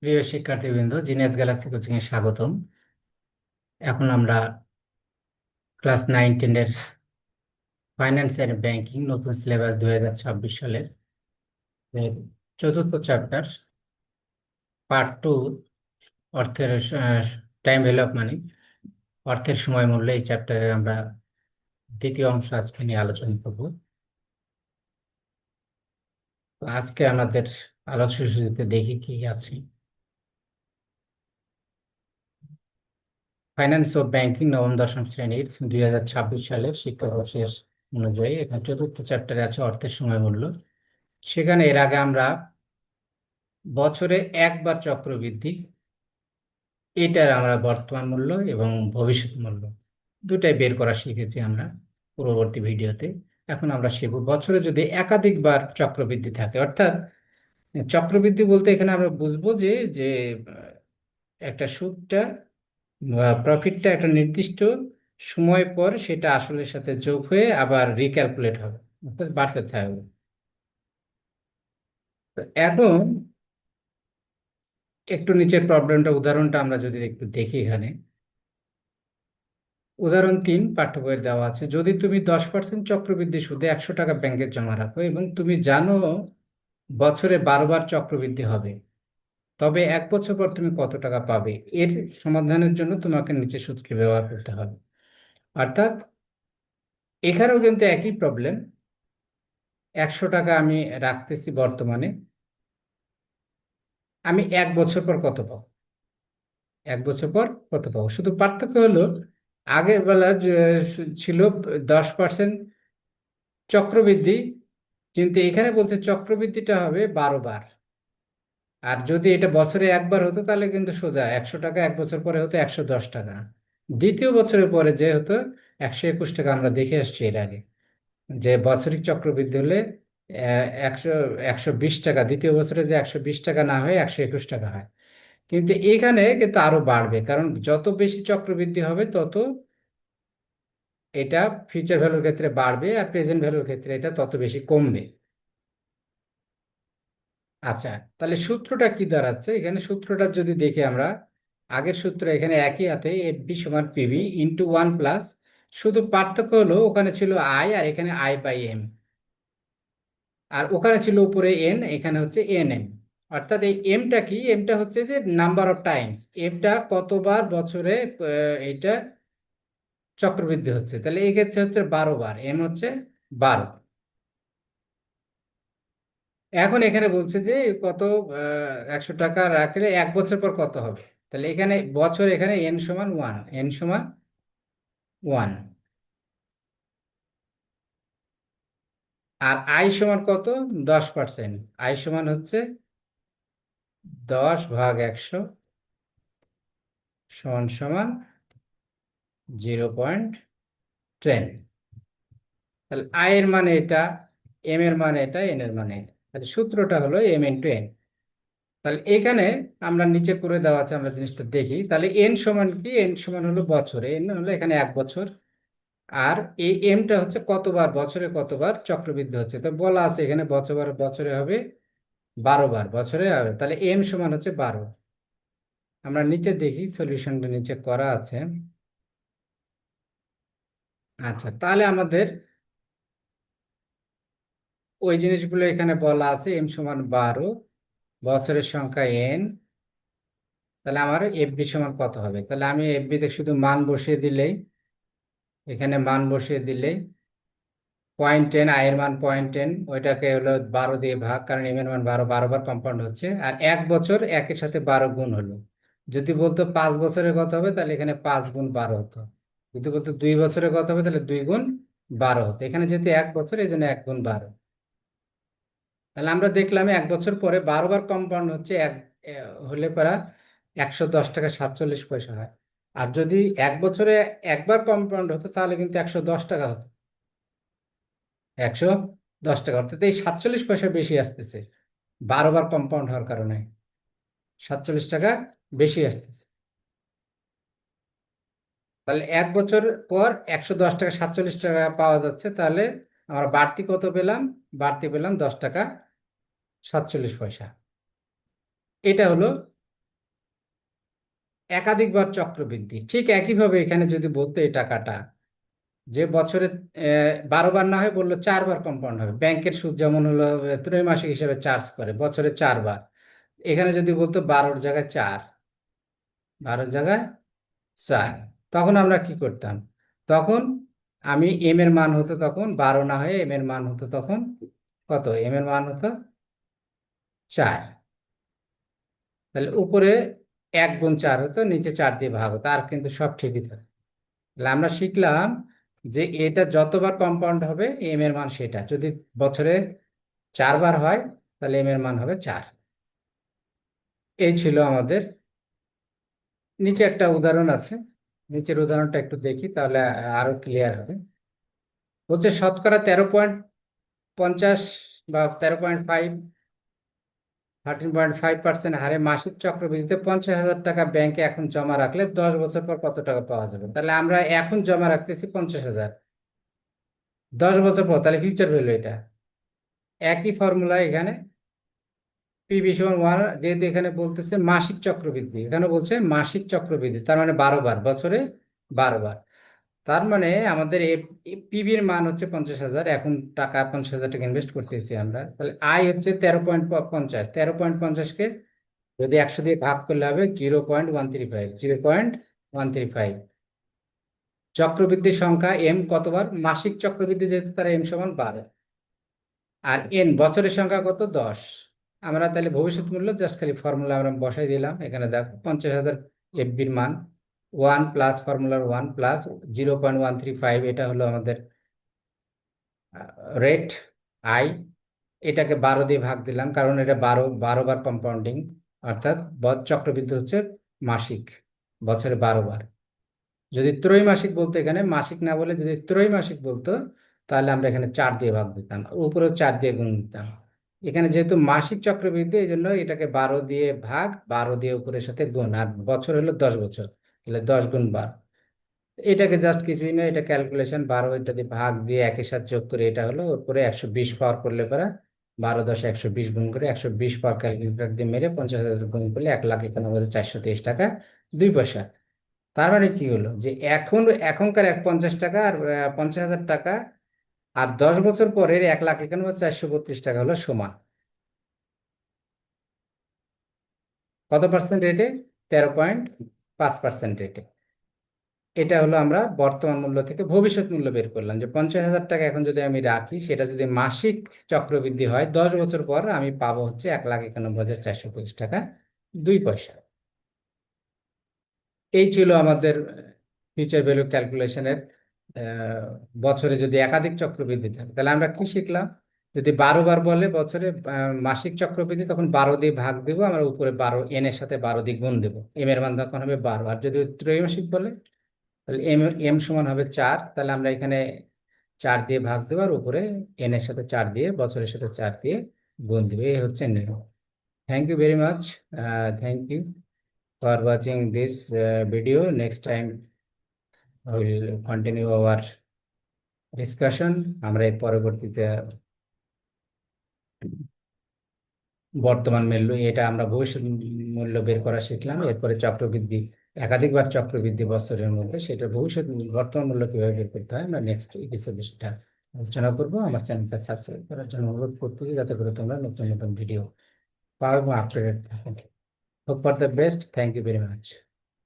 প্রিয় শিক্ষার্থীবৃন্দ, genius Galaxy coaching এ স্বাগতম। এখন আমরা ক্লাস 9-10 এর ফাইন্যান্স এন্ড ব্যাংকিং নতুন সিলেবাস 2026 সালের এর চতুর্থ চ্যাপ্টার পার্ট 2 অর্থের টাইম ভ্যালু অফ মানি, অর্থের সময় মূল্য, এই চ্যাপ্টারের আমরা দ্বিতীয় অংশ আজকে নিয়ে আলোচনা করব। তো আজকে আমাদের আলোচ্য সূচিতে দেখি কি আছে। ফাইন্যান্স ও ব্যাংকিং নবম দশম শ্রেণীর 2026 সালের শিক্ষাবর্ষের অনুযায়ী এখানে চতুর্থ চ্যাপ্টারে আছে অর্থের সময় মূল্য। সেখানে এর আগে আমরা বছরে একবার চক্রবৃদ্ধি, এটার আমরা বর্তমান মূল্য এবং ভবিষ্যৎ মূল্য দুটাই বের করা শিখেছি আমরা পূর্ববর্তী ভিডিওতে। এখন আমরা শিখব বছরে যদি একাধিকবার চক্রবৃদ্ধি থাকে, অর্থাৎ চক্রবৃদ্ধি বলতে এখানে আমরা বুঝবো যে যে একটা সুদটা বা প্রফিটটা একটা নির্দিষ্ট সময় পর সেটা আসলের সাথে যোগ হয়ে আবার রিক্যালকুলেট হবে, অর্থাৎ বাড়তে থাকবে। তো এখন একটু নিচের প্রবলেমটা উদাহরণটা আমরা যদি একটু দেখি, এখানে উদাহরণ 3 পাঠ্য বইয়ের দেওয়া আছে। যদি তুমি 10% চক্রবৃদ্ধি সুদে 100 টাকা ব্যাংকে জমা রাখো এবং তুমি জানো বছরে 12 বার চক্রবৃদ্ধি হবে, তবে 1 বছর পর তুমি কত টাকা পাবে? এর সমাধানের জন্য তোমাকে নিচে সূত্রটি ব্যবহার করতে হবে। অর্থাৎ এখানেও কিন্তু একই প্রবলেম। 100 টাকা আমি রাখতেছি বর্তমানে, আমি 1 বছর পর কত পাবো? 1 বছর পর কত পাবো? শুধু পার্থক্য হলো আগের বেলা যে ছিল 10% চক্রবৃদ্ধি, কিন্তু এখানে বলছে চক্রবৃদ্ধিটা হবে 12 বার। আর যদি এটা বছরে একবার হতো তাহলে কিন্তু সোজা 100 টাকা 1 বছর পরে হতো 110 টাকা, দ্বিতীয় বছরের পরে যে হতো 121 টাকা। আমরা দেখে আসছি এর আগে যে বছরিক চক্রবৃদ্ধি হলে 100 120 টাকা, দ্বিতীয় বছরে যে 120 টাকা না হয়ে 121 টাকা হয়। কিন্তু এখানে কিন্তু আরো বাড়বে, কারণ যত বেশি চক্রবৃদ্ধি হবে তত এটা ফিউচার ভ্যালুর ক্ষেত্রে বাড়বে আর প্রেজেন্ট ভ্যালুর ক্ষেত্রে এটা তত বেশি কমবে। আচ্ছা, তাহলে সূত্রটা কি দাঁড়াচ্ছে? এখানে সূত্রটা যদি দেখি আমরা, আগের সূত্র এখানে একই হাতে এফ বি সমান পিবি ইন্টু 1 প্লাস, শুধু পার্থক্য হলো ওখানে ছিল আই আর এখানে আই বাই এম, আর ওখানে ছিল উপরে এন, এখানে হচ্ছে এন এম। অর্থাৎ এই এমটা কি? এমটা হচ্ছে যে নাম্বার অফ টাইমস, এমটা কতবার বছরে এটা চক্রবৃদ্ধি হচ্ছে। তাহলে এই ক্ষেত্রে হচ্ছে 12 বার, এম হচ্ছে 12। এখন এখানে বলছে যে কত, 100 টাকা রাখলে 1 বছর পর কত হবে। তাহলে এখানে বছর, এখানে এন সমান 1, এন সমান 1, আর আই সমান কত? 10%। আই সমান হচ্ছে 10/100 সমান সমান 0.10। তাহলে আই এর মানে এটা, এম এর মানে এটা, এন এর মানে এটা। তাহলে সূত্রটা হলো এম ইন্টু এন। তাহলে এখানে আমরা নিচে করে দেওয়া আছে, আমরা জিনিসটা দেখি। তাহলে এন সমান কি? এন সমান হলো বছর, এন হলো এখানে 1 বছর, আর এই এমটা হচ্ছে কতবার বছরে কতবার চক্রবৃদ্ধি হচ্ছে। তো বলা আছে এখানে বছর বছরে হবে 12 বার, বছরে হবে। তাহলে এম সমান হচ্ছে 12। আমরা নিচে দেখি, সলিউশনটা নিচে করা আছে। আচ্ছা, তাহলে আমাদের ওই জিনিসগুলো এখানে বলা আছে। এম সমান 12, বছরের সংখ্যা এন, তাহলে আমার এফবি সমান কত হবে? তাহলে আমি এফবি তে শুধু মান বসিয়ে দিলেই, এখানে মান বসিয়ে দিলেই 0.10, আয়ের মান 0.10, ওইটাকে হলো 12 দিয়ে ভাগ, কারণ এম এর মান 12, 12 বার কম্পাউন্ড হচ্ছে। আর 1 বছর একের সাথে 12 গুণ হলো। যদি বলতো 5 বছরে কত হবে, তাহলে এখানে 5 গুণ 12 হতো। যদি বলতো 2 বছরে কত হবে, তাহলে 2 গুণ 12 হতো। এখানে যেহেতু 1 বছর, এই জন্য 1 গুণ 12। তাহলে আমরা দেখলাম 1 বছর পরে 12 বার কম্পাউন্ড হচ্ছে হলে পরা 110 টাকা 47 পয়সা হয়। আর যদি 1 বছরে একবার কম্পাউন্ড হতো তাহলে কিন্তু 110 টাকা হতো, 110 টাকা। অর্থাৎ এই 47 পয়সা বেশি আসতেছে 12 বার কম্পাউন্ড হওয়ার কারণে, 47 টাকা বেশি আসতেছে। তাহলে 1 বছর পর 110 টাকা 47 টাকা পাওয়া যাচ্ছে। তাহলে আমরা বাড়তি কত পেলাম? বাড়তি পেলাম 10 টাকা 47 পয়সা। এটা হলো একাধিকবার চক্রবৃদ্ধি, ঠিক একইভাবে এখানে যদি বলতো এই টাকাটা যে বছরে 12 বার না হয় বললো 4 বার কম্পাউন্ড হবে, ব্যাংকের সুদ যেমন হলো ত্রৈমাসিক হিসেবে চার্জ করে বছরে 4 বার, এখানে যদি বলতো 12-র জায়গায় 4, 12-র জায়গায় 4, তখন আমরা কি করতাম? তখন আমি এম এর মান হতো তখন 12 না হয়ে এম এর মান হতো তখন কত? এম এর মান হতো 4। তাহলে উপরে 1 গুণ 4 হতো, নিচে 4 দিয়ে ভাগ হতো, আর কিন্তু সব ঠিকই থাকে। তাহলে আমরা শিখলাম যে এটা যতবার কম্পাউন্ড হবে এম এর মান সেটা, যদি বছরে 4 বার হয় তাহলে এম এর মান হবে 4। এই ছিল আমাদের। নিচে একটা উদাহরণ আছে, নিচের উদাহরণটা একটু দেখি তাহলে আরো ক্লিয়ার হবে। বলছে শতকরা 13.50 বা 13.5, 13.5% হারে মাসিক চক্রবৃদ্ধিতে 50,000 টাকা ব্যাংকে এখন জমা রাখলে 10 বছর পর কত টাকা পাওয়া যাবে? তাহলে আমরা এখন জমা রাখতেছি 50,000, 10 বছর পর তাহলে ফিউচার ভ্যালু এটা। একই ফর্মুলা এখানে, পিবি সমান 1, যেহেতু এখানে বলতেছে মাসিক চক্রবৃদ্ধি, এখানে বলছে মাসিক চক্রবৃদ্ধি, তার মানে 12 বার, বছরে 12 বার। তার মানে আমাদের পিবির মান হচ্ছে 50,000, এখন টাকা 50,000 টাকা ইনভেস্ট করতেছি আমরা, তাহলে আয় হচ্ছে 13.50, 13.50-কে যদি 100 দিয়ে ভাগ করলে হবে 0.135, 0.135। চক্রবৃদ্ধির সংখ্যা এম কতবার? মাসিক চক্রবৃদ্ধি যেহেতু তার এম সমান 12, আর এন বছরের সংখ্যা কত? 10। আমরা তাহলে ভবিষ্যৎ মূল্য জাস্ট খালি ফর্মুলা আমরা বসাই দিলাম, এখানে দেখো 50,000 এফবির মান 1 প্লাস ফর্মুলার 1 প্লাস 0.135, এটা হলো আমাদের রেট আই। এটাকে 12 দিয়ে ভাগ দিলাম কারণ এটা 12 বার কম্পাউন্ডিং, অর্থাৎ চক্রবৃদ্ধি হচ্ছে মাসিক, বছরে 12 বার। যদি ত্রৈমাসিক বলতো, এখানে মাসিক না বলে যদি ত্রৈমাসিক বলতো তাহলে আমরা এখানে 4 দিয়ে ভাগ দিতাম, উপরেও 4 দিয়ে গুণ দিতাম। এখানে যেহেতু মাসিক চক্রবৃদ্ধি এই জন্য এটাকে 12 দিয়ে ভাগ, 12 দিয়ে উপরের সাথে গুণ, আর বছর হলো 10 বছর, তাহলে 10 গুণ 12। এটাকে জাস্ট কিছুই না, এটা ক্যালকুলেশন, 12 এটা দিয়ে ভাগ দিয়ে একের সাথে যোগ করে এটা হলো, উপরে 120 পাওয়ার করলে পরে 12 × 10 120 গুণ করে 120 পাওয়ার ক্যালকুলেটর দিয়ে মেরে 50,000 গুণ করলে 1,91,423 টাকা 2 পয়সা। তার মানে কি হলো যে এখনকার 50 টাকা আর 50,000 টাকা আর 10 বছর পরের 1,91,432 টাকা হলো সমান কত পার্সেন্ট রেটে? 13.5% রেটে। এটা হলো আমরা বর্তমান মূল্য থেকে ভবিষ্যৎ মূল্য বের করলাম, যে 50,000 টাকা এখন যদি আমি রাখি, সেটা যদি মাসিক চক্রবৃদ্ধি হয় 10 বছর পর আমি পাবো হচ্ছে 1,91,425 টাকা 2 পয়সা। এই ছিল আমাদের ফিউচার ভ্যালু ক্যালকুলেশনের। বছরে যদি একাধিক চক্রবৃদ্ধি থাকে তাহলে আমরা কি শিখলাম? যদি 12 বার বলে বছরে মাসিক চক্রবৃদ্ধি, তখন 12 দিয়ে ভাগ দেবো আমরা, উপরে 12 এন এর সাথে 12 দিয়ে গুণ দেবো, এম এর মান তখন হবে 12। আর যদি ত্রৈমাসিক বলে তাহলে এম এম সমান হবে 4, তাহলে আমরা এখানে 4 দিয়ে ভাগ দেবো আর উপরে এন এর সাথে 4 দিয়ে, বছরের সাথে 4 দিয়ে গুণ দেবে। এই হচ্ছে নিয়ম। Thank you very much, thank you for watching this video. Next time we will continue our discussion. আমরা এর পরবর্তীতে বর্তমান মূল্য, এটা আমরা ভবিষ্যৎ মূল্য বের করা শিখলাম, এরপরে চক্রবৃদ্ধি, একাধিকবার চক্রবৃদ্ধি বছরের মধ্যে সেটা ভবিষ্যৎ বর্তমান মূল্য কিভাবে বের করতে হয় আমরা নেক্সট এপিসোডে সেটা আলোচনা করবো। আমার চ্যানেলটা সাবস্ক্রাইব করার জন্য অনুরোধ করতেছি, যাতে করে তোমরা নতুন নতুন ভিডিও পাও এবং আপডেটেড থাকো। Hope for the best, thank you very much.